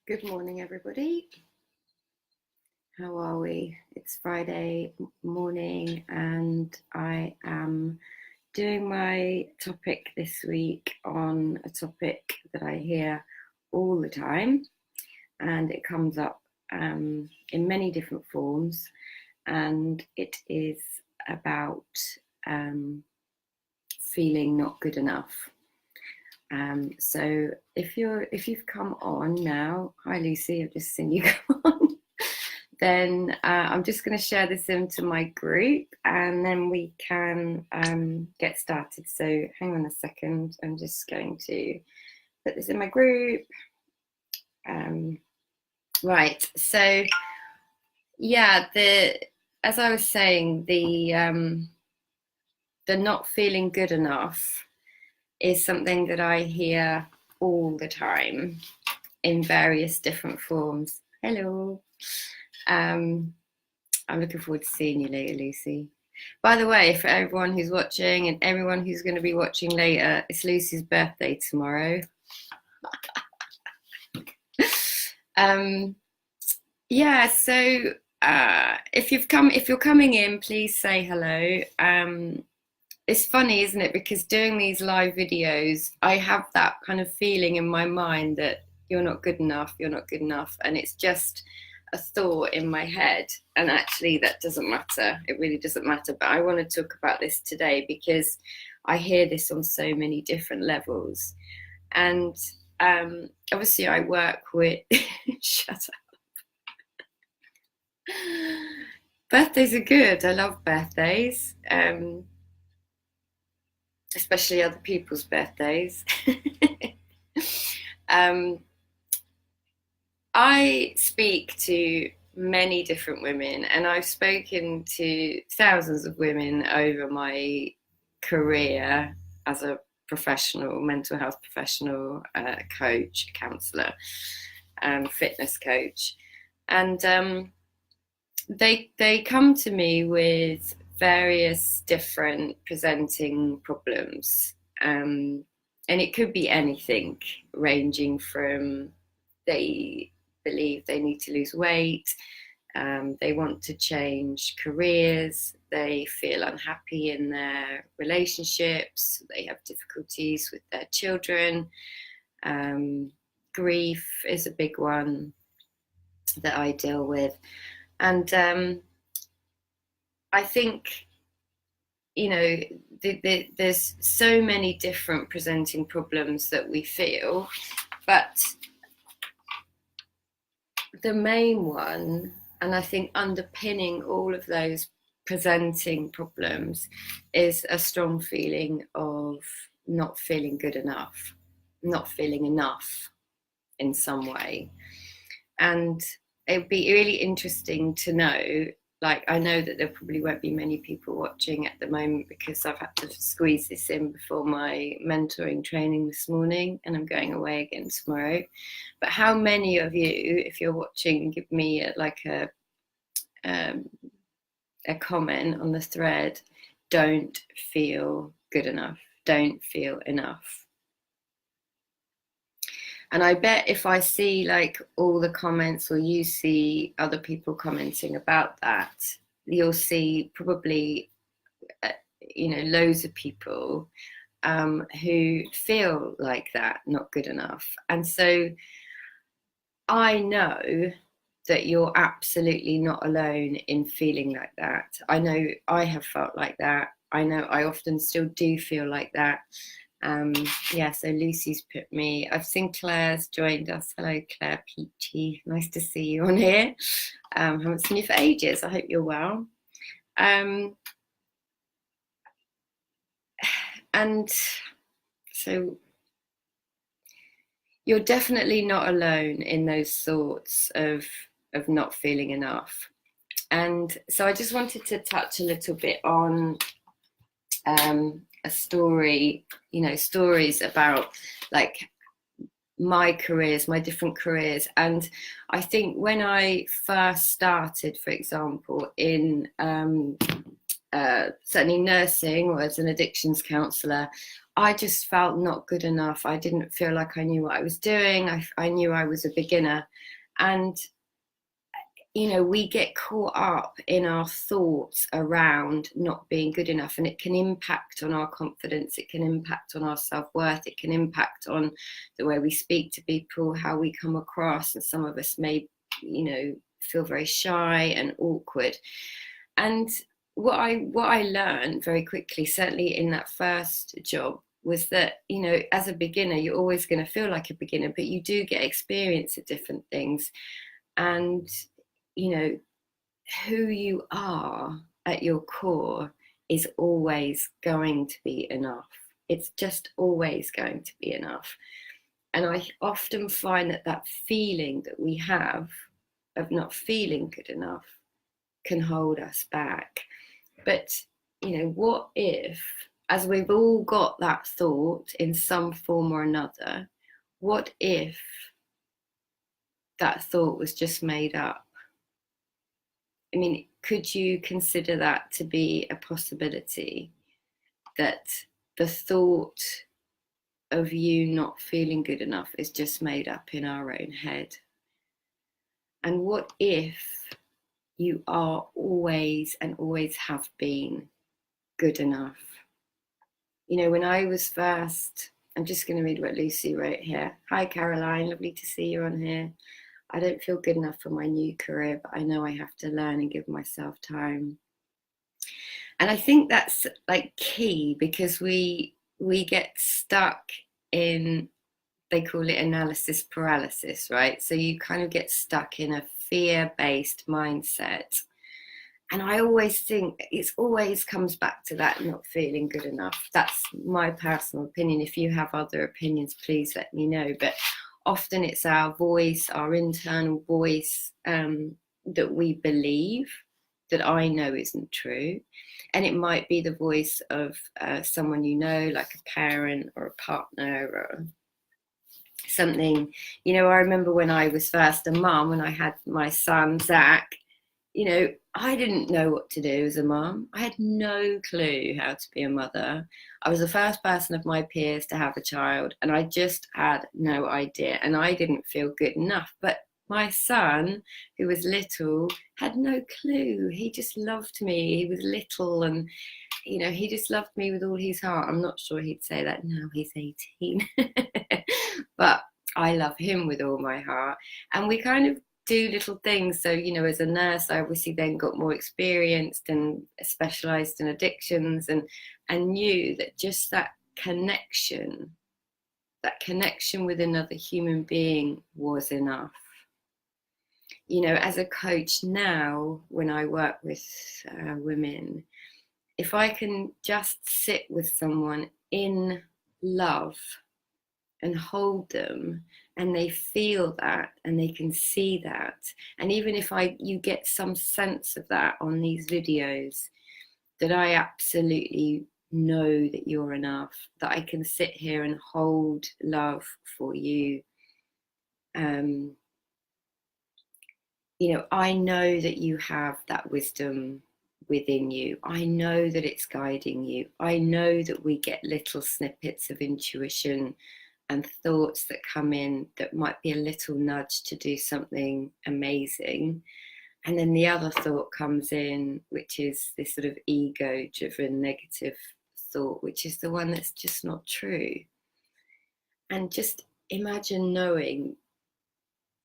Good morning, everybody. How are we? It's Friday morning and I am doing my topic this week on a topic that I hear all the time, and it comes up in many different forms, and it is about feeling not good enough. So if you've come on now, hi Lucy, I've just seen you come on, then I'm just going to share this into my group and then we can get started. So hang on a second, I'm just going to put this in my group. Right, so yeah, as I was saying, the not feeling good enough is something that I hear all the time in various different forms. Hello. I'm looking forward to seeing you later, Lucy. By the way, for everyone who's watching and everyone who's going to be watching later, it's Lucy's birthday tomorrow. Yeah, so if you're coming in, please say hello. It's funny, isn't it? Because doing these live videos, I have that kind of feeling in my mind that you're not good enough, and it's just a thought in my head. And actually, that doesn't matter. It really doesn't matter. But I want to talk about this today because I hear this on so many different levels. And obviously, I work with. Shut up. Birthdays are good. I love birthdays. Especially other people's birthdays. I speak to many different women, and I've spoken to thousands of women over my career as a professional, mental health professional, coach, counsellor, fitness coach. And they come to me with various different presenting problems, and it could be anything, ranging from they believe they need to lose weight, they want to change careers, they feel unhappy in their relationships, they have difficulties with their children, grief is a big one that I deal with. And I think, there's so many different presenting problems that we feel, but the main one, and I think underpinning all of those presenting problems, is a strong feeling of not feeling good enough, not feeling enough in some way. And it would be really interesting to know, I know that there probably won't be many people watching at the moment because I've had to squeeze this in before my mentoring training this morning and I'm going away again tomorrow. But how many of you, if you're watching, give me a comment on the thread, don't feel good enough, don't feel enough? And I bet if I see all the comments, or you see other people commenting about that, you'll see probably, loads of people who feel like that, not good enough. And so I know that you're absolutely not alone in feeling like that. I know I have felt like that. I know I often still do feel like that. So Lucy's put me, I've seen Claire's joined us. Hello Claire Peachy, nice to see you on here. Haven't seen you for ages, I hope you're well. And so you're definitely not alone in those thoughts of not feeling enough. And so I just wanted to touch a little bit on a story, stories about my careers, my different careers. And I think when I first started, for example, in certainly nursing or as an addictions counsellor, I just felt not good enough. I didn't feel like I knew what I was doing. I knew I was a beginner. And, you know, we get caught up in our thoughts around not being good enough, and it can impact on our confidence. It can impact on our self-worth. It can impact on the way we speak to people, how we come across. And some of us may, you know, feel very shy and awkward. And what I learned very quickly, certainly in that first job, was that, you know, as a beginner, you're always going to feel like a beginner, but you do get experience at different things. And, you know, who you are at your core is always going to be enough. It's just always going to be enough. And I often find that that feeling that we have of not feeling good enough can hold us back. But, you know, what if, as we've all got that thought in some form or another, what if that thought was just made up? I mean, could you consider that to be a possibility, that the thought of you not feeling good enough is just made up in our own head? And what if you are always and always have been good enough? You know, when I was first, I'm just going to read what Lucy wrote here. Hi, Caroline, lovely to see you on here. I don't feel good enough for my new career, but I know I have to learn and give myself time. And I think that's like key, because we get stuck in, they call it analysis paralysis, right? So you kind of get stuck in a fear-based mindset. And I always think it always comes back to that not feeling good enough. That's my personal opinion. If you have other opinions, please let me know. But often it's our voice, our internal voice, that we believe, that I know isn't true. And it might be the voice of someone you know, like a parent or a partner or something. You know, I remember when I was first a mum, when I had my son, Zach, you know, I didn't know what to do as a mum. I had no clue how to be a mother. I was the first person of my peers to have a child, and I just had no idea, and I didn't feel good enough. But my son, who was little, had no clue. He just loved me. He was little, and, you know, he just loved me with all his heart. I'm not sure he'd say that now, he's 18. But I love him with all my heart. And we kind of do little things. So, you know, as a nurse, I obviously then got more experienced and specialized in addictions, and knew that just that connection with another human being was enough. You know, as a coach now, when I work with women, if I can just sit with someone in love and hold them, and they feel that and they can see that, and even if you get some sense of that on these videos, that I absolutely know that you're enough, that I can sit here and hold love for you. You know, I know that you have that wisdom within you. I know that it's guiding you. I know that we get little snippets of intuition and thoughts that come in that might be a little nudge to do something amazing. And then the other thought comes in, which is this sort of ego-driven negative thought, which is the one that's just not true. And just imagine knowing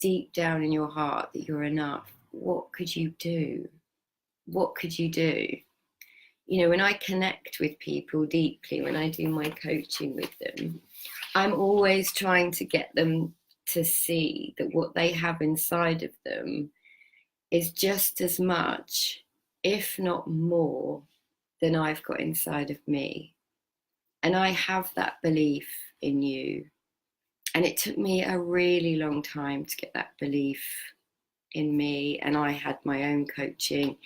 deep down in your heart that you're enough. What could you do? What could you do? You know, when I connect with people deeply, when I do my coaching with them, I'm always trying to get them to see that what they have inside of them is just as much, if not more, than I've got inside of me. And I have that belief in you. And it took me a really long time to get that belief in me. And I had my own coaching,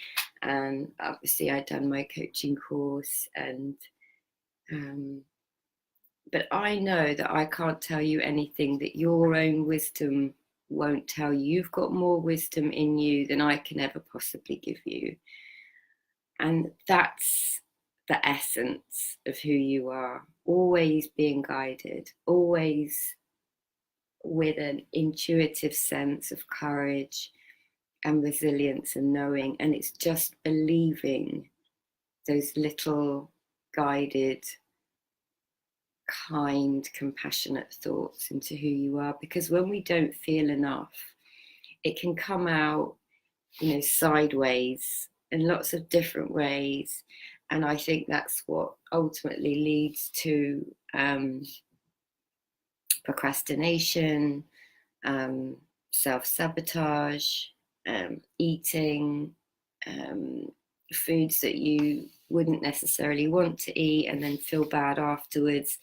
and obviously I'd done my coaching course, and but I know that I can't tell you anything that your own wisdom won't tell you. You've got more wisdom in you than I can ever possibly give you. And that's the essence of who you are, always being guided, always with an intuitive sense of courage and resilience and knowing. And it's just believing those little guided, kind, compassionate thoughts into who you are. Because when we don't feel enough, it can come out, sideways in lots of different ways. And I think that's what ultimately leads to procrastination, self-sabotage, eating foods that you wouldn't necessarily want to eat and then feel bad afterwards.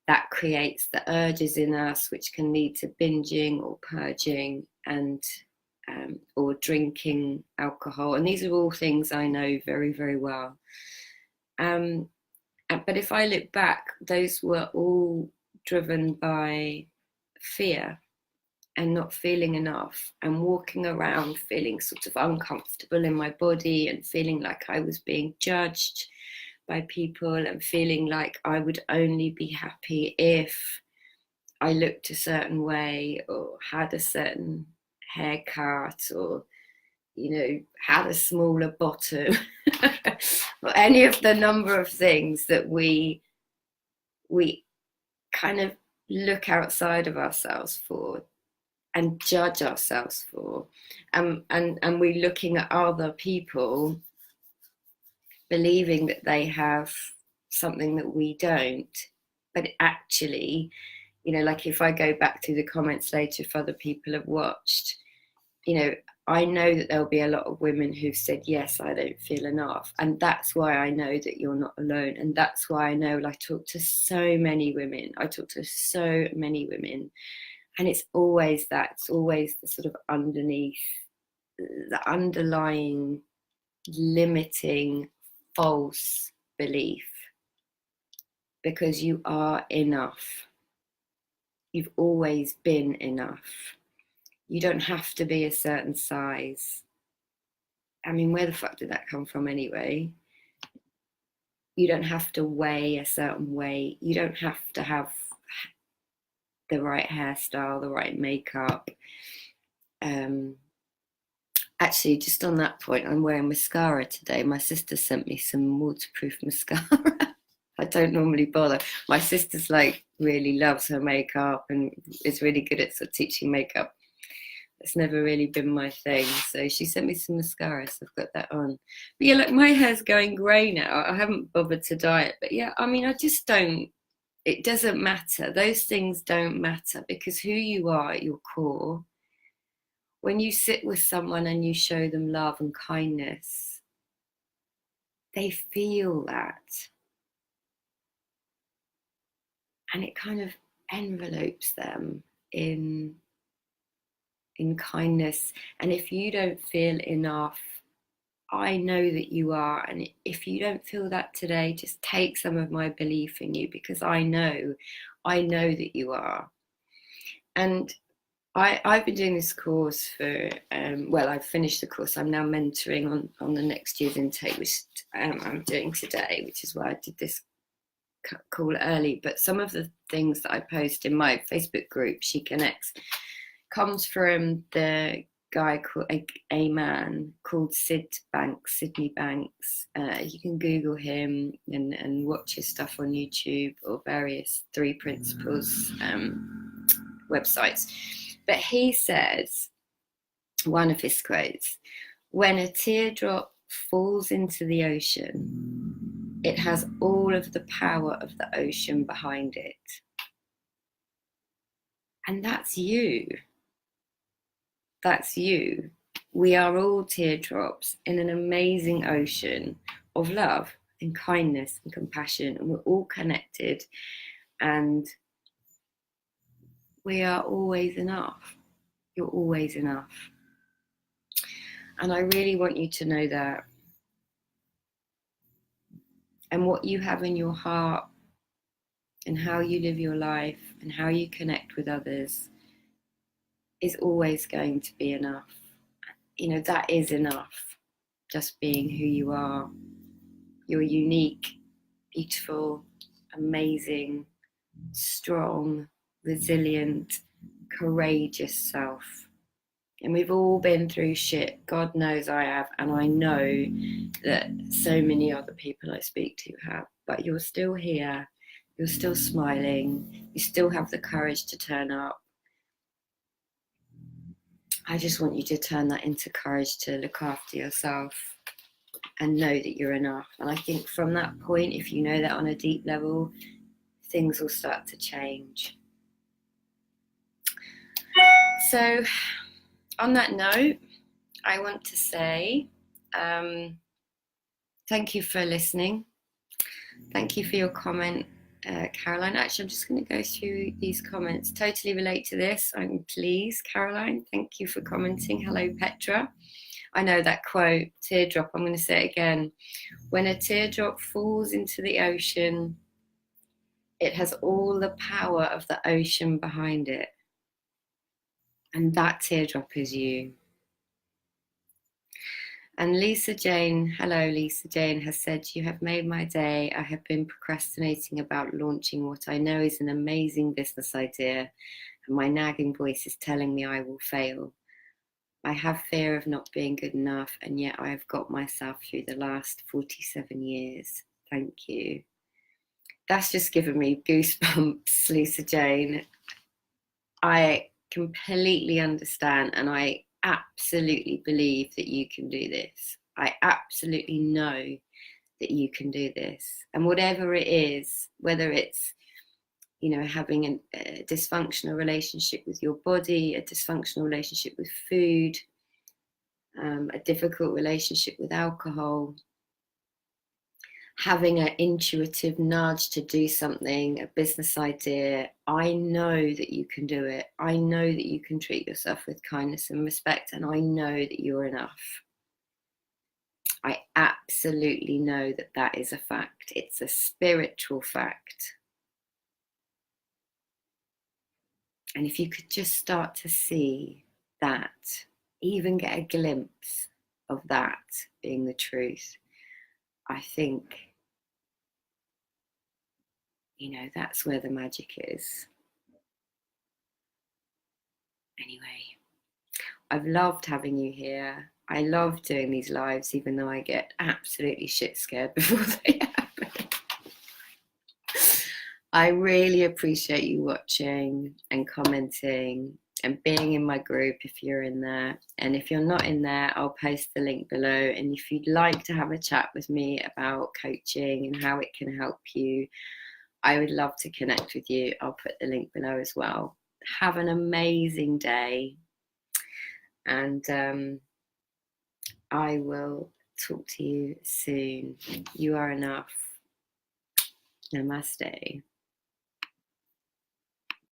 That creates the urges in us, which can lead to binging or purging and or drinking alcohol. And these are all things I know very, very well. But if I look back, those were all driven by fear and not feeling enough and walking around feeling sort of uncomfortable in my body and feeling like I was being judged by people and feeling like I would only be happy if I looked a certain way or had a certain haircut or, had a smaller bottom or any of the number of things that we kind of look outside of ourselves for and judge ourselves for. And we're looking at other people believing that they have something that we don't. But actually, like if I go back through the comments later, if other people have watched, I know that there'll be a lot of women who've said, yes, I don't feel enough. And that's why I know that you're not alone. And that's why I know, I talk to so many women. And it's always that, it's always the sort of underneath, the underlying limiting false belief. Because you are enough. You've always been enough. You don't have to be a certain size. I mean, where the fuck did that come from anyway? You don't have to weigh a certain weight. You don't have to have the right hairstyle, the right makeup. Actually, just on that point, I'm wearing mascara today. My sister sent me some waterproof mascara. I don't normally bother. My sister's really loves her makeup and is really good at sort of teaching makeup. It's never really been my thing. So she sent me some mascara, so I've got that on. But yeah, my hair's going grey now. I haven't bothered to dye it. But yeah, I mean, I just don't, it doesn't matter. Those things don't matter because who you are at your core, when you sit with someone and you show them love and kindness, they feel that. And it kind of envelopes them in kindness. And if you don't feel enough, I know that you are. And if you don't feel that today, just take some of my belief in you, because I know that you are. And I've been doing this course for, I've finished the course. I'm now mentoring on the next year's intake, which I'm doing today, which is why I did this call early. But some of the things that I post in my Facebook group, She Connects, comes from the guy called a man called Sydney Banks. You can Google him and watch his stuff on YouTube or various 3 Principles websites. But he says, one of his quotes, when a teardrop falls into the ocean, it has all of the power of the ocean behind it. And that's you. That's you. We are all teardrops in an amazing ocean of love and kindness and compassion, and we're all connected, and we are always enough. You're always enough. And I really want you to know that. And what you have in your heart and how you live your life and how you connect with others is always going to be enough. That is enough. just being who you are, your unique, beautiful, amazing, strong, resilient, courageous self. And we've all been through shit. God knows I have. And I know that so many other people I speak to have. But you're still here. You're still smiling. You still have the courage to turn up. I just want you to turn that into courage to look after yourself and know that you're enough. And I think from that point, if you know that on a deep level, things will start to change. So on that note, I want to say thank you for listening. Thank you for your comment, Caroline. Actually, I'm just going to go through these comments. Totally relate to this. I'm pleased, Caroline. Thank you for commenting. Hello, Petra. I know that quote, teardrop. I'm going to say it again. When a teardrop falls into the ocean, it has all the power of the ocean behind it. And that teardrop is you. And Lisa Jane, hello Lisa Jane, has said, you have made my day. I have been procrastinating about launching what I know is an amazing business idea, and my nagging voice is telling me I will fail. I have fear of not being good enough, and yet I have got myself through the last 47 years. Thank you. That's just given me goosebumps, Lisa Jane. I completely understand, and I absolutely believe that you can do this. I absolutely know that you can do this. And whatever it is, whether it's, having a dysfunctional relationship with your body, a dysfunctional relationship with food, a difficult relationship with alcohol, having an intuitive nudge to do something, a business idea, I know that you can do it. I know that you can treat yourself with kindness and respect, and I know that you're enough. I absolutely know that that is a fact. It's a spiritual fact. And if you could just start to see that, even get a glimpse of that being the truth, I think, that's where the magic is. Anyway, I've loved having you here. I love doing these lives, even though I get absolutely shit scared before they happen. I really appreciate you watching and commenting and being in my group if you're in there. And if you're not in there, I'll post the link below. And if you'd like to have a chat with me about coaching and how it can help you, I would love to connect with you. I'll put the link below as well. Have an amazing day. And I will talk to you soon. You are enough. Namaste.